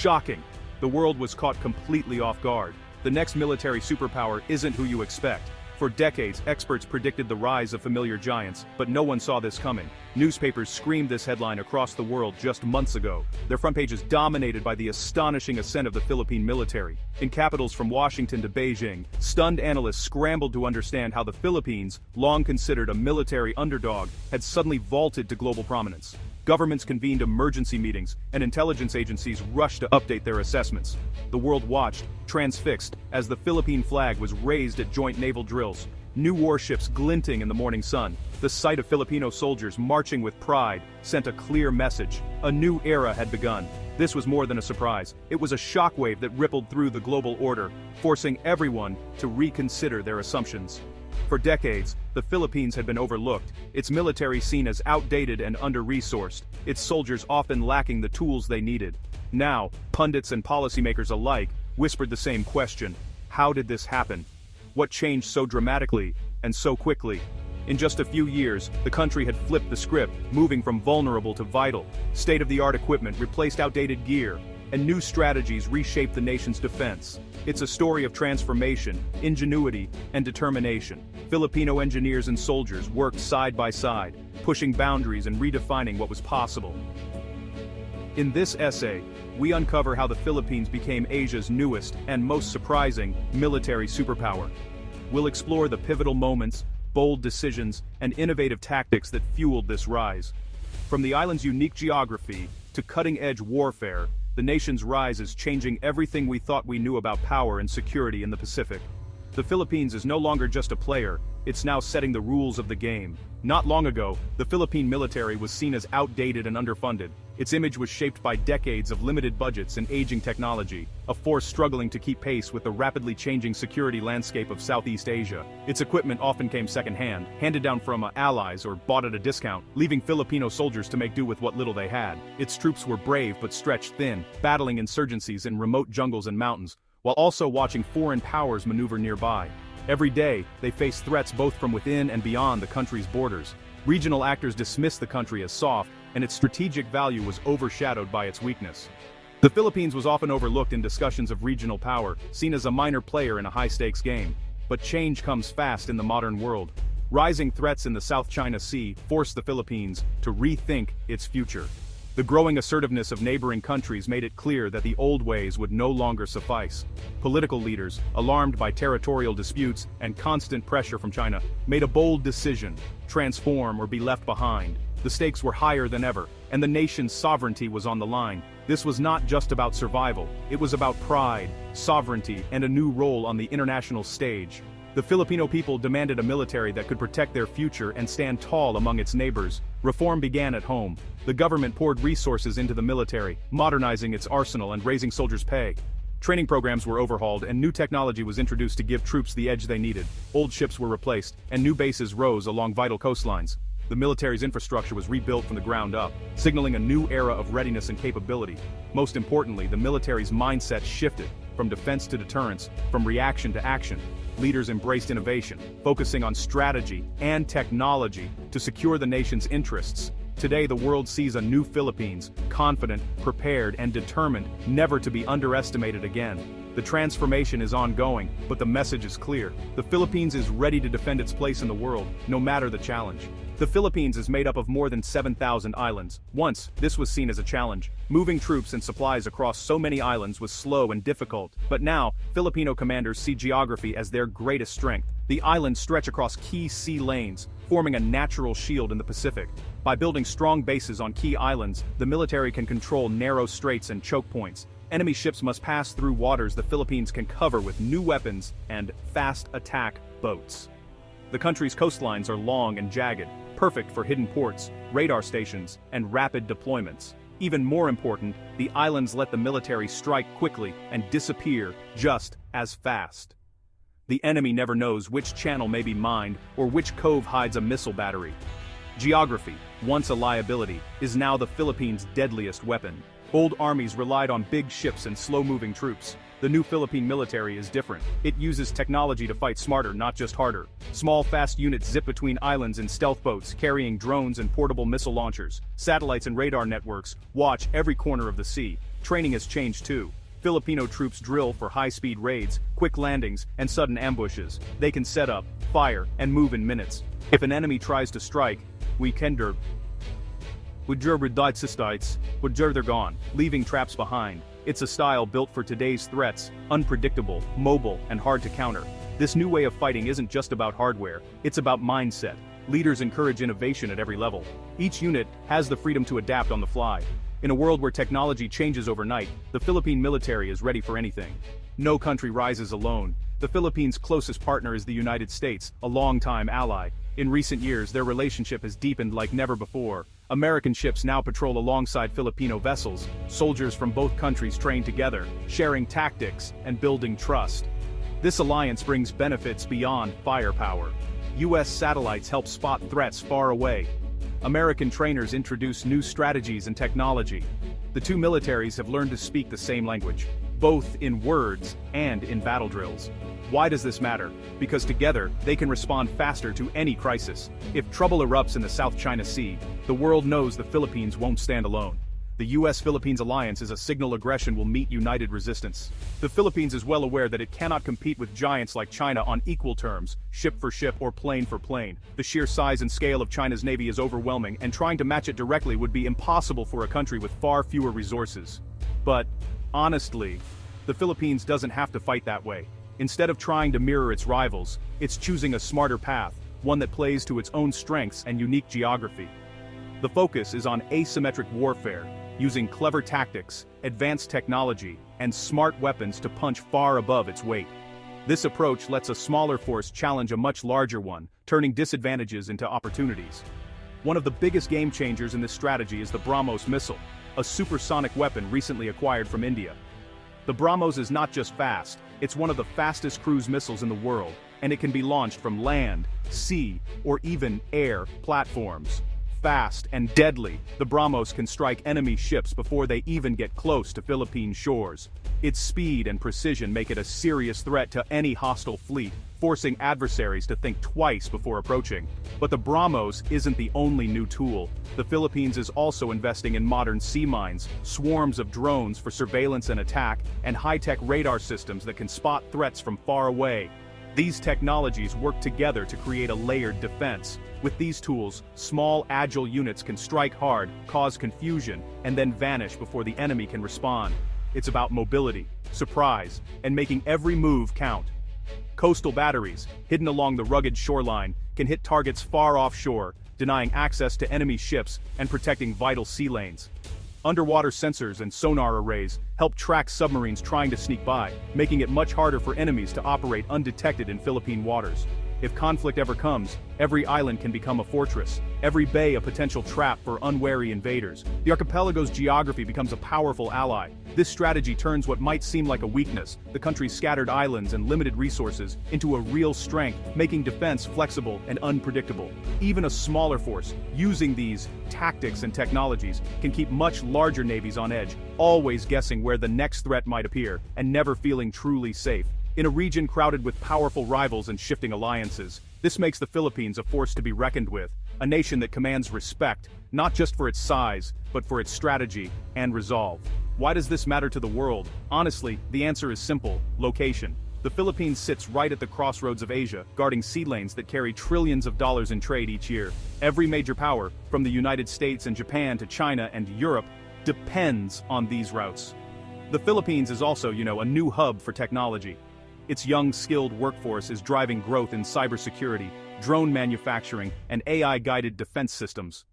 Shocking! The world was caught completely off guard. The next military superpower isn't who you expect. For decades, experts predicted the rise of familiar giants, but no one saw this coming. Newspapers screamed this headline across the world just months ago. Their front pages dominated by the astonishing ascent of the Philippine military. In capitals from Washington to Beijing, stunned analysts scrambled to understand how the Philippines, long considered a military underdog, had suddenly vaulted to global prominence. Governments convened emergency meetings, and intelligence agencies rushed to update their assessments. The world watched, transfixed, as the Philippine flag was raised at joint naval drills. New warships glinting in the morning sun. The sight of Filipino soldiers marching with pride sent a clear message. A new era had begun. This was more than a surprise. It was a shockwave that rippled through the global order, forcing everyone to reconsider their assumptions. For decades, the Philippines had been overlooked, its military seen as outdated and under-resourced, its soldiers often lacking the tools they needed. Now, pundits and policymakers alike whispered the same question: how did this happen? What changed so dramatically and so quickly? In just a few years, the country had flipped the script, moving from vulnerable to vital. State-of-the-art equipment replaced outdated gear, and new strategies reshaped the nation's defense. It's a story of transformation, ingenuity, and determination. Filipino engineers and soldiers worked side by side, pushing boundaries and redefining what was possible. In this essay, we uncover how the Philippines became Asia's newest and most surprising military superpower. We'll explore the pivotal moments, bold decisions, and innovative tactics that fueled this rise. From the island's unique geography to cutting-edge warfare, the nation's rise is changing everything we thought we knew about power and security in the Pacific. The Philippines is no longer just a player, it's now setting the rules of the game. Not long ago, the Philippine military was seen as outdated and underfunded. Its image was shaped by decades of limited budgets and aging technology, a force struggling to keep pace with the rapidly changing security landscape of Southeast Asia. Its equipment often came secondhand, handed down from allies or bought at a discount, leaving Filipino soldiers to make do with what little they had. Its troops were brave but stretched thin, battling insurgencies in remote jungles and mountains, while also watching foreign powers maneuver nearby. Every day, they faced threats both from within and beyond the country's borders. Regional actors dismissed the country as soft, and its strategic value was overshadowed by its weakness. The Philippines was often overlooked in discussions of regional power, seen as a minor player in a high-stakes game. But change comes fast in the modern world. Rising threats in the South China Sea forced the Philippines to rethink its future. The growing assertiveness of neighboring countries made it clear that the old ways would no longer suffice. Political leaders, alarmed by territorial disputes and constant pressure from China, made a bold decision: transform or be left behind. The stakes were higher than ever, and the nation's sovereignty was on the line. This was not just about survival, it was about pride, sovereignty, and a new role on the international stage. The Filipino people demanded a military that could protect their future and stand tall among its neighbors. Reform began at home. The government poured resources into the military, modernizing its arsenal and raising soldiers' pay. Training programs were overhauled and new technology was introduced to give troops the edge they needed. Old ships were replaced, and new bases rose along vital coastlines. The military's infrastructure was rebuilt from the ground up, signaling a new era of readiness and capability. Most importantly, the military's mindset shifted from defense to deterrence, from reaction to action. Leaders embraced innovation, focusing on strategy and technology to secure the nation's interests. Today, the world sees a new Philippines, confident, prepared, and determined, never to be underestimated again. The transformation is ongoing, but the message is clear. The Philippines is ready to defend its place in the world, no matter the challenge. The Philippines is made up of more than 7,000 islands. Once, this was seen as a challenge. Moving troops and supplies across so many islands was slow and difficult. But now, Filipino commanders see geography as their greatest strength. The islands stretch across key sea lanes, forming a natural shield in the Pacific. By building strong bases on key islands, the military can control narrow straits and choke points. Enemy ships must pass through waters the Philippines can cover with new weapons and fast attack boats. The country's coastlines are long and jagged, perfect for hidden ports, radar stations, and rapid deployments. Even more important, the islands let the military strike quickly and disappear just as fast. The enemy never knows which channel may be mined or which cove hides a missile battery. Geography, once a liability, is now the Philippines' deadliest weapon. Old armies relied on big ships and slow-moving troops. The new Philippine military is different. It uses technology to fight smarter, not just harder. Small, fast units zip between islands in stealth boats, carrying drones and portable missile launchers. Satellites and radar networks watch every corner of the sea. Training has changed too. Filipino troops drill for high-speed raids, quick landings, and sudden ambushes. They can set up, fire, and move in minutes. If an enemy tries to strike, they're gone, leaving traps behind. It's a style built for today's threats, unpredictable, mobile, and hard to counter. This new way of fighting isn't just about hardware, it's about mindset. Leaders encourage innovation at every level. Each unit has the freedom to adapt on the fly. In a world where technology changes overnight, the Philippine military is ready for anything. No country rises alone. The Philippines' closest partner is the United States, a longtime ally. In recent years, their relationship has deepened like never before. American ships now patrol alongside Filipino vessels. Soldiers from both countries train together, sharing tactics and building trust. This alliance brings benefits beyond firepower. U.S. satellites help spot threats far away. American trainers introduce new strategies and technology. The two militaries have learned to speak the same language, both in words and in battle drills. Why does this matter? Because together, they can respond faster to any crisis. If trouble erupts in the South China Sea, the world knows the Philippines won't stand alone. The U.S.-Philippines alliance is a signal aggression will meet united resistance. The Philippines is well aware that it cannot compete with giants like China on equal terms, ship for ship or plane for plane. The sheer size and scale of China's navy is overwhelming, and trying to match it directly would be impossible for a country with far fewer resources. But, honestly, the Philippines doesn't have to fight that way. Instead of trying to mirror its rivals, it's choosing a smarter path, one that plays to its own strengths and unique geography. The focus is on asymmetric warfare, using clever tactics, advanced technology, and smart weapons to punch far above its weight. This approach lets a smaller force challenge a much larger one, turning disadvantages into opportunities. One of the biggest game changers in this strategy is the BrahMos missile, a supersonic weapon recently acquired from India. The BrahMos is not just fast, it's one of the fastest cruise missiles in the world, and it can be launched from land, sea, or even air platforms. Fast and deadly, the BrahMos can strike enemy ships before they even get close to Philippine shores. Its speed and precision make it a serious threat to any hostile fleet, forcing adversaries to think twice before approaching. But the BrahMos isn't the only new tool. The Philippines is also investing in modern sea mines, swarms of drones for surveillance and attack, and high-tech radar systems that can spot threats from far away. These technologies work together to create a layered defense. With these tools, small, agile units can strike hard, cause confusion, and then vanish before the enemy can respond. It's about mobility, surprise, and making every move count. Coastal batteries, hidden along the rugged shoreline, can hit targets far offshore, denying access to enemy ships and protecting vital sea lanes. Underwater sensors and sonar arrays help track submarines trying to sneak by, making it much harder for enemies to operate undetected in Philippine waters. If conflict ever comes, every island can become a fortress, every bay a potential trap for unwary invaders. The archipelago's geography becomes a powerful ally. This strategy turns what might seem like a weakness, the country's scattered islands and limited resources, into a real strength, making defense flexible and unpredictable. Even a smaller force, using these tactics and technologies, can keep much larger navies on edge, always guessing where the next threat might appear, and never feeling truly safe. In a region crowded with powerful rivals and shifting alliances, this makes the Philippines a force to be reckoned with, a nation that commands respect, not just for its size, but for its strategy and resolve. Why does this matter to the world? Honestly, the answer is simple: location. The Philippines sits right at the crossroads of Asia, guarding sea lanes that carry trillions of dollars in trade each year. Every major power, from the United States and Japan to China and Europe, depends on these routes. The Philippines is also, a new hub for technology. Its young, skilled workforce is driving growth in cybersecurity, drone manufacturing, and AI-guided defense systems.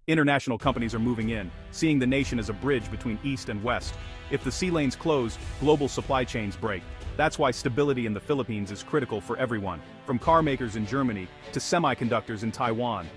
International companies are moving in, seeing the nation as a bridge between East and West. If the sea lanes close, global supply chains break. That's why stability in the Philippines is critical for everyone, from car makers in Germany to semiconductors in Taiwan.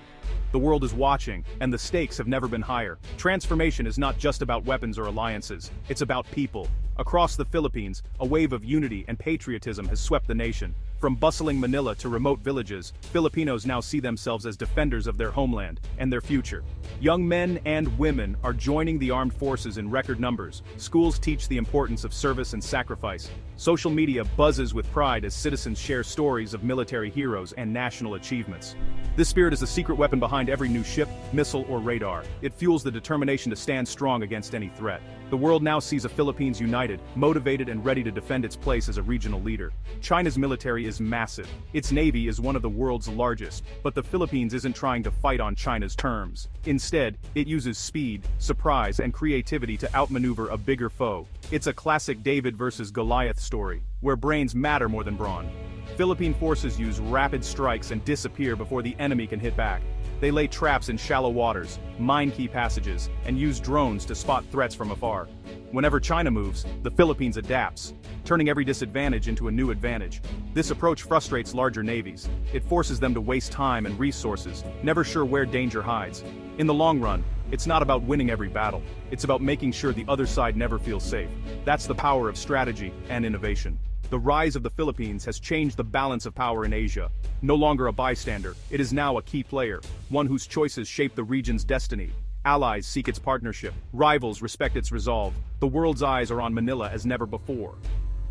The world is watching, and the stakes have never been higher. Transformation is not just about weapons or alliances, it's about people. Across the Philippines, a wave of unity and patriotism has swept the nation. From bustling Manila to remote villages, Filipinos now see themselves as defenders of their homeland and their future. Young men and women are joining the armed forces in record numbers. Schools teach the importance of service and sacrifice. Social media buzzes with pride as citizens share stories of military heroes and national achievements. This spirit is the secret weapon behind every new ship, missile, or radar. It fuels the determination to stand strong against any threat. The world now sees a Philippines united, motivated, and ready to defend its place as a regional leader. China's military is massive. Its navy is one of the world's largest, but the Philippines isn't trying to fight on China's terms. Instead, it uses speed, surprise, and creativity to outmaneuver a bigger foe. It's a classic David versus Goliath story, where brains matter more than brawn. Philippine forces use rapid strikes and disappear before the enemy can hit back. They lay traps in shallow waters, mine key passages, and use drones to spot threats from afar. Whenever China moves, the Philippines adapts, turning every disadvantage into a new advantage. This approach frustrates larger navies. It forces them to waste time and resources, never sure where danger hides. In the long run, it's not about winning every battle. It's about making sure the other side never feels safe. That's the power of strategy and innovation. The rise of the Philippines has changed the balance of power in Asia. No longer a bystander, it is now a key player, one whose choices shape the region's destiny. Allies seek its partnership, rivals respect its resolve. The world's eyes are on Manila as never before.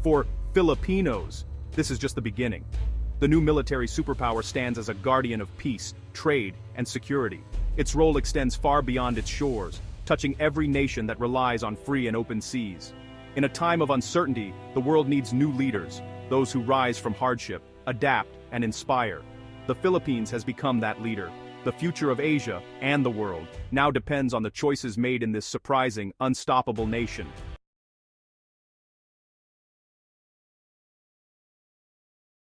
For Filipinos, this is just the beginning. The new military superpower stands as a guardian of peace, trade, and security. Its role extends far beyond its shores, touching every nation that relies on free and open seas. In a time of uncertainty, the world needs new leaders, those who rise from hardship, adapt, and inspire. The Philippines has become that leader. The future of Asia, and the world, now depends on the choices made in this surprising, unstoppable nation.